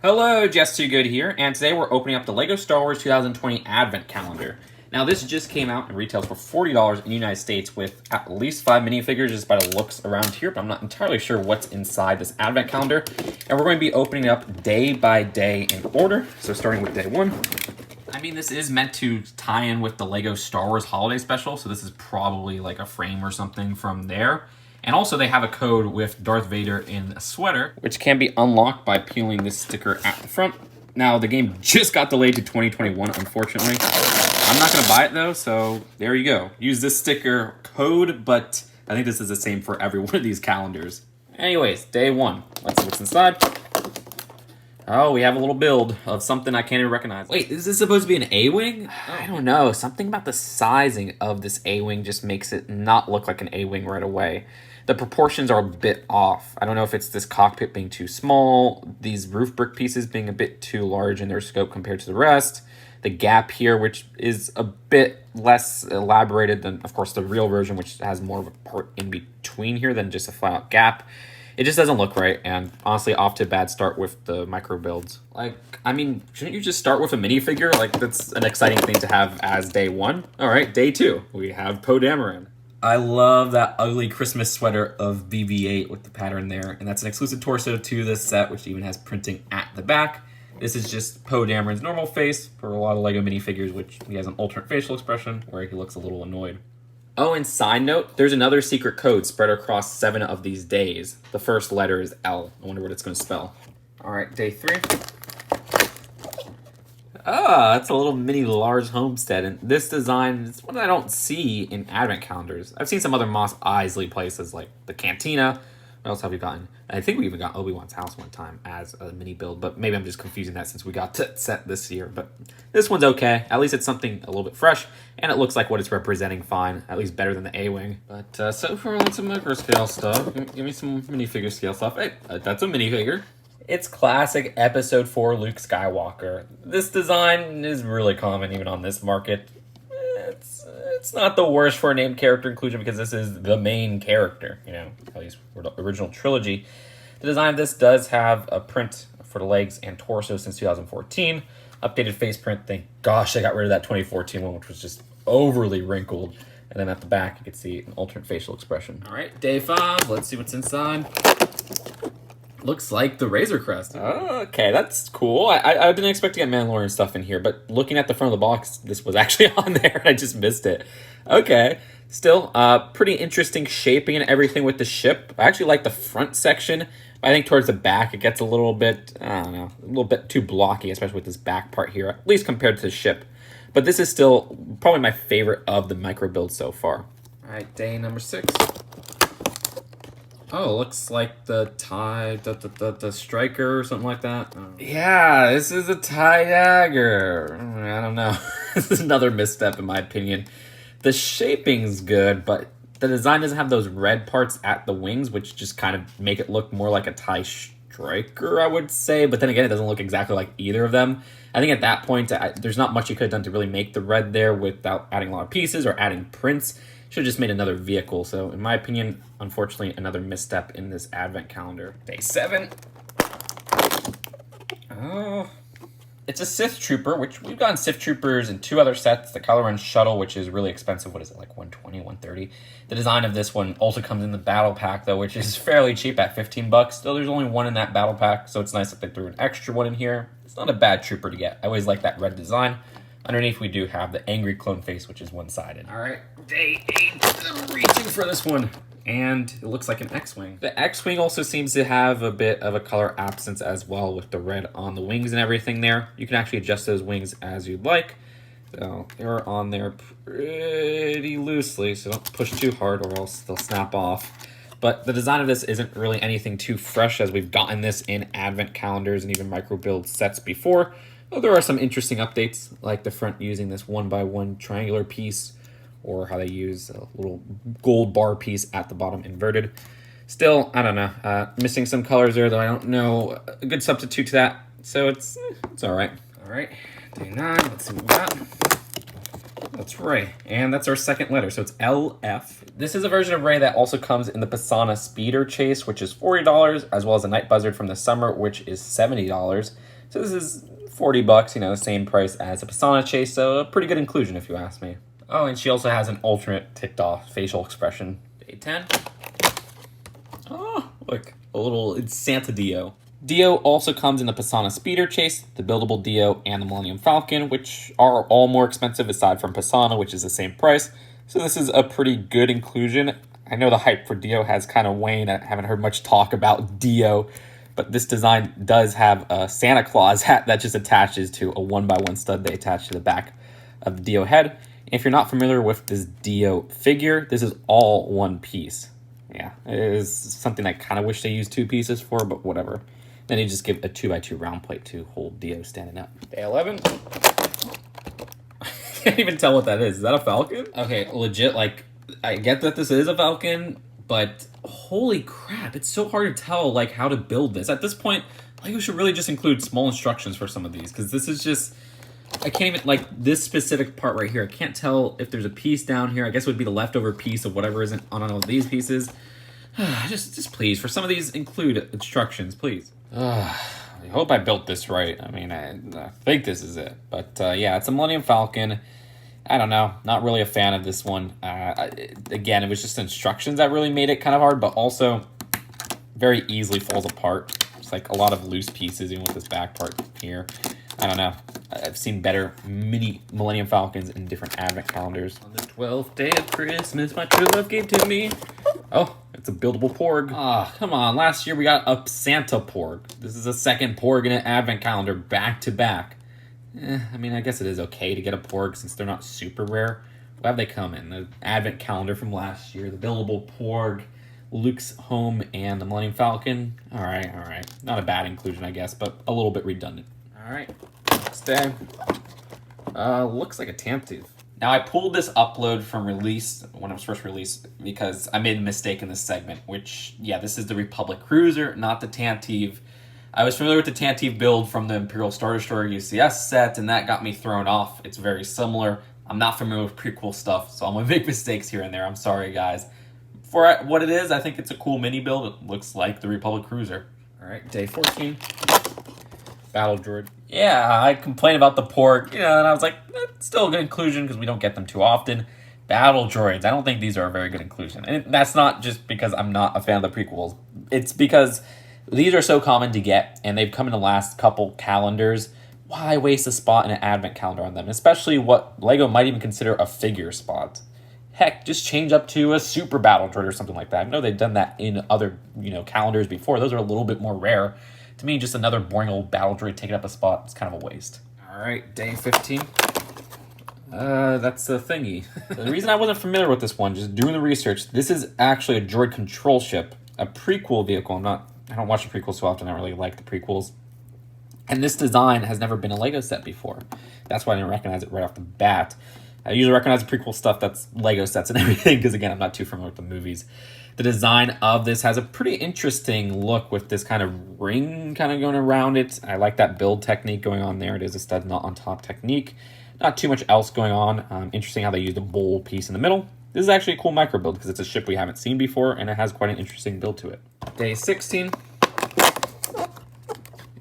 Hello, Jess Too Good here, and today we're opening up the LEGO Star Wars 2020 Advent Calendar. Now, this just came out and retails for $40 in the United States with at least 5 minifigures just by the looks around here, but I'm not entirely sure what's inside this Advent Calendar. And we're going to be opening it up day by day in order, so starting with day 1. I mean, this is meant to tie in with the LEGO Star Wars Holiday Special, so this is probably like a frame or something from there. And also they have a code with Darth Vader in a sweater, which can be unlocked by peeling this sticker at the front. Now, the game just got delayed to 2021, unfortunately. I'm not going to buy it, though, so there you go. Use this sticker code, but I think this is the same for every one of these calendars. Anyways, day 1. Let's see what's inside. Oh, we have a little build of something I can't even recognize. Wait, is this supposed to be an A-Wing? I don't know. Something about the sizing of this A-Wing just makes it not look like an A-Wing right away. The proportions are a bit off. I don't know if it's this cockpit being too small, these roof brick pieces being a bit too large in their scope compared to the rest, the gap here, which is a bit less elaborated than, of course, the real version, which has more of a part in between here than just a flat-out gap. It just doesn't look right, and honestly, off to a bad start with the micro builds. Like, I mean, shouldn't you just start with a minifigure? Like, that's an exciting thing to have as day 1. All right, day 2, we have Poe Dameron. I love that ugly Christmas sweater of BB-8 with the pattern there, and that's an exclusive torso to this set, which even has printing at the back. This is just Poe Dameron's normal face for a lot of LEGO minifigures, which he has an alternate facial expression where he looks a little annoyed. Oh, and side note, there's another secret code spread across 7 of these days. The first letter is L. I wonder what it's going to spell. All right, day 3. Ah, that's a little mini Lars Homestead, and this design is one that I don't see in advent calendars. I've seen some other Mos Eisley places like the Cantina. What else have we gotten? I think we even got Obi-Wan's house one time as a mini build, but maybe I'm just confusing that since we got that set this year. But this one's okay. At least it's something a little bit fresh, and it looks like what it's representing fine. At least better than the A-Wing. But so far, on some micro scale stuff. Give me some minifigure scale stuff. Hey, that's a minifigure. It's classic Episode 4 Luke Skywalker. This design is really common even on this market. It's not the worst for a named character inclusion because this is the main character, you know, at least for the original trilogy. The design of this does have a print for the legs and torso since 2014. Updated face print, thank gosh I got rid of that 2014 one, which was just overly wrinkled. And then at the back, you can see an alternate facial expression. All right, day 5, let's see what's inside. Looks like the Razor Crest. Oh, okay, that's cool. I didn't expect to get Mandalorian stuff in here, but looking at the front of the box, this was actually on there, and I just missed it. Okay, still, pretty interesting shaping and everything with the ship. I actually like the front section. I think towards the back, it gets a little bit, I don't know, a little bit too blocky, especially with this back part here, at least compared to the ship. But this is still probably my favorite of the micro builds so far. All right, day number 6. Oh, looks like the tie, the striker or something like that. Yeah, this is a tie dagger. I don't know. This is another misstep in my opinion. The shaping's good, but the design doesn't have those red parts at the wings, which just kind of make it look more like a tie striker, I would say. But then again, it doesn't look exactly like either of them. I think at that point, there's not much you could have done to really make the red there without adding a lot of pieces or adding prints. Should have just made another vehicle. So in my opinion, unfortunately, another misstep in this advent calendar. Day 7. Oh, it's a Sith Trooper, which we've gotten Sith Troopers in 2 other sets. The Kylo Ren Shuttle, which is really expensive. What is it, like $120, $130? The design of this one also comes in the battle pack, though, which is fairly cheap at $15. Still, there's only one in that battle pack, so it's nice that they threw an extra one in here. It's not a bad trooper to get. I always like that red design. Underneath, we do have the angry clone face, which is one-sided. All right, day 8. I'm reaching for this one. And it looks like an X-Wing. The X-Wing also seems to have a bit of a color absence as well with the red on the wings and everything there. You can actually adjust those wings as you'd like. So they're on there pretty loosely, so don't push too hard or else they'll snap off. But the design of this isn't really anything too fresh as we've gotten this in advent calendars and even micro build sets before. Well, there are some interesting updates, like the front using this 1x1 triangular piece, or how they use a little gold bar piece at the bottom inverted. Still, I don't know. Missing some colors there, though I don't know a good substitute to that. So it's all right. All right, day 9. Let's see what we got. That's Rey, and that's our second letter, so it's LF. This is a version of Rey that also comes in the Pisana Speeder Chase, which is $40, as well as a Night Buzzard from the summer, which is $70. So this is 40 bucks, you know, same price as a Pisana Chase, so a pretty good inclusion if you ask me. Oh, and she also has an alternate ticked off facial expression. Day 10. Oh, look, a little, it's Santa Dio. Dio also comes in the Pisana Speeder Chase, the buildable Dio, and the Millennium Falcon, which are all more expensive aside from Pisana, which is the same price. So this is a pretty good inclusion. I know the hype for Dio has kind of waned. I haven't heard much talk about Dio, but this design does have a Santa Claus hat that just attaches to a 1x1 stud they attach to the back of the Dio head. If you're not familiar with this Dio figure, this is all one piece. Yeah, it is something I kind of wish they used 2 pieces for, but whatever. Then you just give a 2x2 round plate to hold Dio standing up. Day 11. I can't even tell what that is. Is that a Falcon? Okay, legit, like, I get that this is a Falcon, but holy crap, it's so hard to tell, like, how to build this. At this point, LEGO should really just include small instructions for some of these, because this is just... I can't even, like, this specific part right here, I can't tell if there's a piece down here. I guess it would be the leftover piece of whatever isn't on all of these pieces. just please, for some of these, include instructions, please. I hope I built this right. I mean, I think this is it. But, yeah, it's a Millennium Falcon. I don't know. Not really a fan of this one. Again, it was just instructions that really made it kind of hard, but also very easily falls apart. It's like a lot of loose pieces, even with this back part here. I don't know. I've seen better mini Millennium Falcons in different advent calendars. On the 12th day of Christmas, my true love gave to me. Oh, it's a buildable Porg. Ah, come on. Last year we got a Santa Porg. This is a second Porg in an advent calendar back to back. I mean, I guess it is okay to get a Porg since they're not super rare. What have they come in? The advent calendar from last year, the buildable Porg, Luke's home, and the Millennium Falcon. All right. Not a bad inclusion, I guess, but a little bit redundant. All right, next day. Looks like a Tantive. Now, I pulled this upload from release, when it was first released, because I made a mistake in this segment, which, yeah, this is the Republic Cruiser, not the Tantive. I was familiar with the Tantive build from the Imperial Star Destroyer UCS set, and that got me thrown off. It's very similar. I'm not familiar with prequel stuff, so I'm going to make mistakes here and there. I'm sorry, guys. For what it is, I think it's a cool mini build. It looks like the Republic Cruiser. All right, day 14. Battle Droid. Yeah, I complained about the Porg, and I was like, still a good inclusion because we don't get them too often. Battle Droids. I don't think these are a very good inclusion. And that's not just because I'm not a fan of the prequels. It's because these are so common to get, and they've come in the last couple calendars. Why waste a spot in an advent calendar on them? Especially what LEGO might even consider a figure spot. Heck, just change up to a Super Battle Droid or something like that. I know they've done that in other, calendars before. Those are a little bit more rare. To me, just another boring old Battle Droid taking up a spot is kind of a waste. All right, day 15. That's the thingy. The reason I wasn't familiar with this one, just doing the research, this is actually a droid control ship, a prequel vehicle. I don't watch the prequels so often. I don't really like the prequels. And this design has never been a LEGO set before. That's why I didn't recognize it right off the bat. I usually recognize the prequel stuff that's LEGO sets and everything because, again, I'm not too familiar with the movies. The design of this has a pretty interesting look with this kind of ring kind of going around it. I like that build technique going on there. It is a stud nut on top technique. Not too much else going on. Interesting how they used a bowl piece in the middle. This is actually a cool micro build because it's a ship we haven't seen before and it has quite an interesting build to it. Day 16.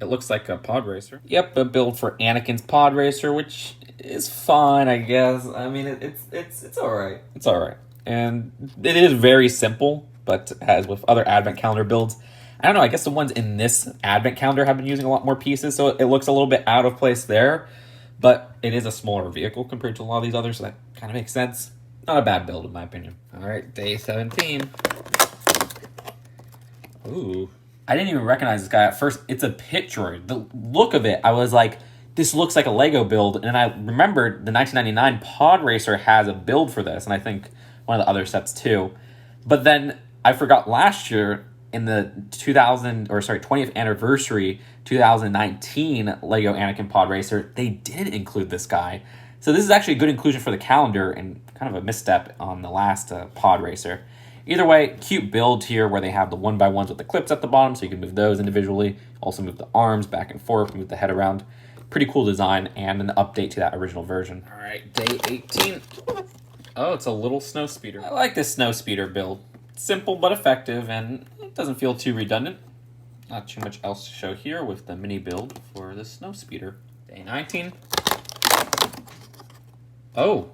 It looks like a pod racer. Yep, a build for Anakin's pod racer, which is fine, I guess. I mean, it's all right. It's all right. And it is very simple, but as with other advent calendar builds, I don't know, I guess the ones in this advent calendar have been using a lot more pieces, so it looks a little bit out of place there, but it is a smaller vehicle compared to a lot of these others, so that kind of makes sense. Not a bad build, in my opinion. All right, day 17. Ooh. I didn't even recognize this guy at first. It's a pit droid. The look of it, I was like, this looks like a LEGO build, and I remembered the 1999 Pod Racer has a build for this, and I think one of the other sets too. But then I forgot last year in the 20th anniversary 2019 LEGO Anakin Pod Racer, they did include this guy. So this is actually a good inclusion for the calendar and kind of a misstep on the last Pod Racer. Either way, cute build here where they have the 1x1s with the clips at the bottom so you can move those individually. Also move the arms back and forth, move the head around. Pretty cool design and an update to that original version. All right, day 18. Oh, it's a little snow speeder. I like this snow speeder build. Simple but effective, and it doesn't feel too redundant. Not too much else to show here with the mini build for the snow speeder. Day 19. Oh,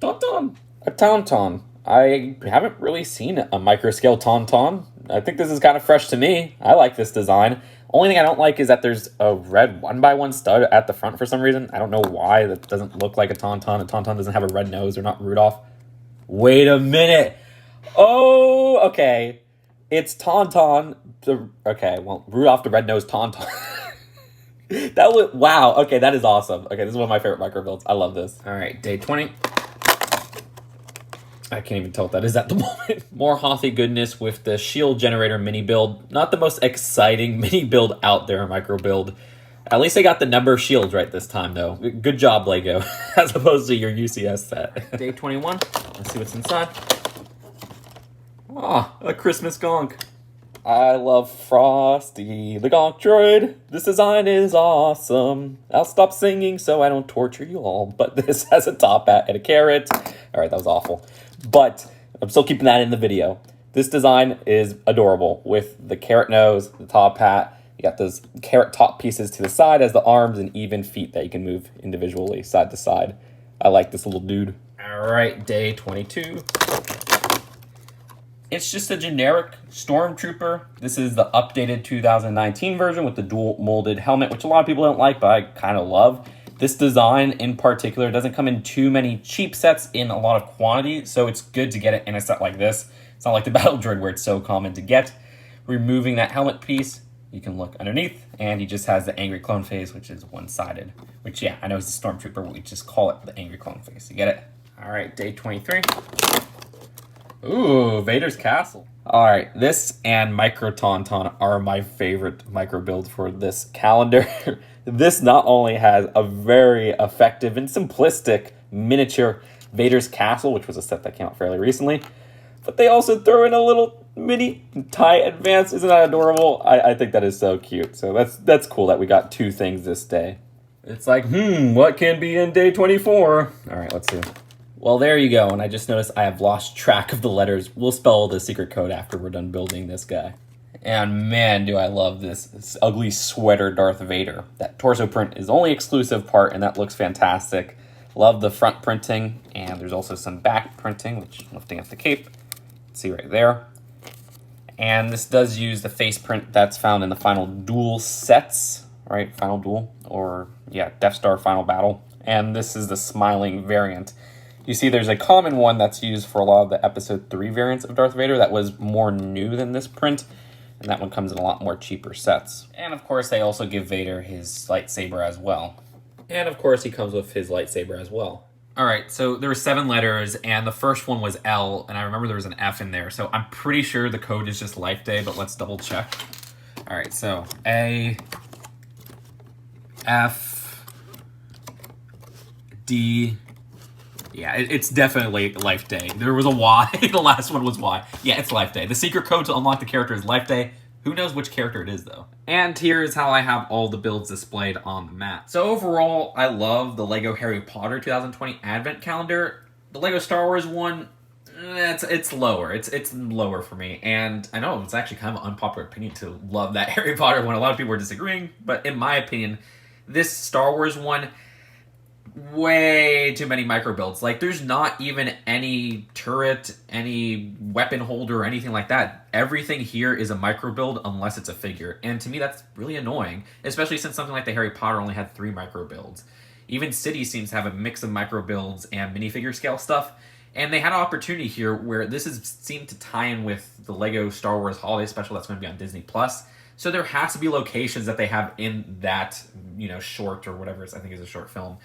Tauntaun. A Tauntaun. I haven't really seen a micro-scale Tauntaun. I think this is kind of fresh to me. I like this design. Only thing I don't like is that there's a red 1x1 stud at the front for some reason. I don't know why. That doesn't look like a Tauntaun. A Tauntaun doesn't have a red nose. They're not Rudolph. Wait a minute. Oh, okay. It's Tauntaun. Okay, well, Rudolph the red-nosed Tauntaun. That was, wow. Okay, that is awesome. Okay, this is one of my favorite micro builds. I love this. All right, day 20. I can't even tell what that is at the moment. More Hothy goodness with the shield generator mini build. Not the most exciting mini build out there, micro build. At least they got the number of shields right this time, though. Good job, LEGO, as opposed to your UCS set. Day 21. Let's see what's inside. Ah, a Christmas gonk. I love Frosty, the gonk droid. This design is awesome. I'll stop singing so I don't torture you all. But this has a top hat and a carrot. All right, that was awful. But I'm still keeping that in the video. This design is adorable with the carrot nose, the top hat. You got those carrot top pieces to the side as the arms and even feet that you can move individually side to side. I like this little dude. All right, day 22. It's just a generic Stormtrooper. This is the updated 2019 version with the dual molded helmet, which a lot of people don't like, but I kind of love. This design in particular doesn't come in too many cheap sets in a lot of quantity, so it's good to get it in a set like this. It's not like the Battle Droid where it's so common to get. Removing that helmet piece, you can look underneath, and he just has the angry clone face, which is one-sided. Which, yeah, I know it's a Stormtrooper, but we just call it the angry clone face. You get it? All right, day 23. Ooh, Vader's Castle. All right, this and Micro Tauntaun are my favorite micro builds for this calendar. This not only has a very effective and simplistic miniature Vader's Castle, which was a set that came out fairly recently, but they also throw in a little mini TIE Advance. Isn't that adorable? I think that is so cute. So that's cool that we got two things this day. It's like, what can be in day 24? All right, let's see. Well, there you go, and I just noticed I have lost track of the letters. We'll spell the secret code after we're done building this guy. And man, do I love this ugly sweater Darth Vader. That torso print is the only exclusive part, and that looks fantastic. Love the front printing, and there's also some back printing, which lifting up the cape. See right there. And this does use the face print that's found in the Final Duel sets, right? Final Duel, or yeah, Death Star Final Battle. And this is the smiling variant. You see there's a common one that's used for a lot of the Episode 3 variants of Darth Vader that was more new than this print, and that one comes in a lot more cheaper sets. And of course, they also give Vader his lightsaber as well. And of course, he comes with his lightsaber as well. All right, so there were 7 letters, and the first one was L, and I remember there was an F in there, so I'm pretty sure the code is just Life Day, but let's double check. All right, so A, F, D. Yeah, it's definitely Life Day. There was a Y. The last one was Y. Yeah, it's Life Day. The secret code to unlock the character is Life Day. Who knows which character it is, though? And here's how I have all the builds displayed on the mat. So overall, I love the LEGO Harry Potter 2020 Advent Calendar. The LEGO Star Wars one, it's lower. It's lower for me. And I know it's actually kind of an unpopular opinion to love that Harry Potter one. A lot of people are disagreeing. But in my opinion, this Star Wars one, way too many micro builds. Like, there's not even any turret, any weapon holder, or anything like that. Everything here is a micro build unless it's a figure. And to me, that's really annoying, especially since something like the Harry Potter only had 3 micro builds. Even City seems to have a mix of micro builds and minifigure scale stuff. And they had an opportunity here where this seemed to tie in with the LEGO Star Wars Holiday Special that's going to be on Disney+. So there has to be locations that they have in that, short or whatever I think is a short film.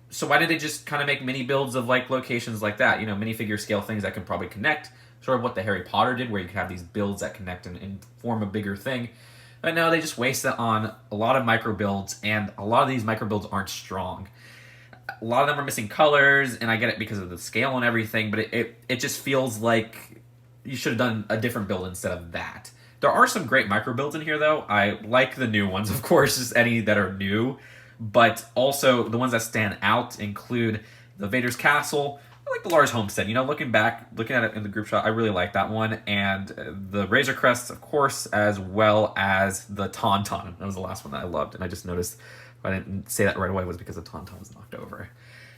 So why did they just kind of make mini builds of like locations like that? Minifigure scale things that can probably connect. Sort of what the Harry Potter did, where you could have these builds that connect and form a bigger thing. But no, they just waste it on a lot of micro builds, and a lot of these micro builds aren't strong. A lot of them are missing colors, and I get it because of the scale and everything, but it just feels like you should have done a different build instead of that. There are some great micro builds in here, though. I like the new ones, of course, just any that are new. But also, the ones that stand out include the Vader's Castle, I like the Lars Homestead. You know, looking back, looking at it in the group shot, I really like that one. And the Razor Crest, of course, as well as the Tauntaun. That was the last one that I loved. And I just noticed I didn't say that right away was because the Tauntaun was knocked over.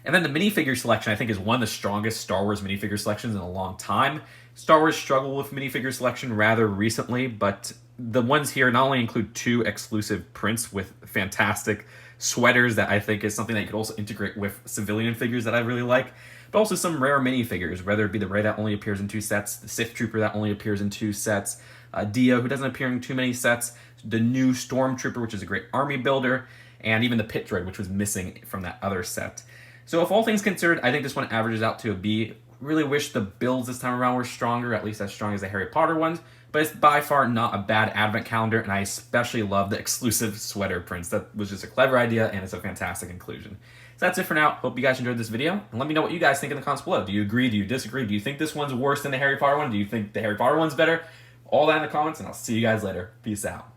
And then the minifigure selection, I think, is one of the strongest Star Wars minifigure selections in a long time. Star Wars struggled with minifigure selection rather recently, but the ones here not only include 2 exclusive prints with fantastic sweaters that I think is something that you could also integrate with civilian figures that I really like, but also some rare minifigures, whether it be the Rey that only appears in 2 sets, the Sith Trooper that only appears in 2 sets, Dio, who doesn't appear in too many sets, the new Stormtrooper, which is a great army builder, and even the Pit Droid, which was missing from that other set. So if all things considered, I think this one averages out to a B. Really wish the builds this time around were stronger, at least as strong as the Harry Potter ones, but it's by far not a bad advent calendar, and I especially love the exclusive sweater prints. That was just a clever idea, and it's a fantastic inclusion. So that's it for now. Hope you guys enjoyed this video, and let me know what you guys think in the comments below. Do you agree? Do you disagree? Do you think this one's worse than the Harry Potter one? Do you think the Harry Potter one's better? All that in the comments, and I'll see you guys later. Peace out.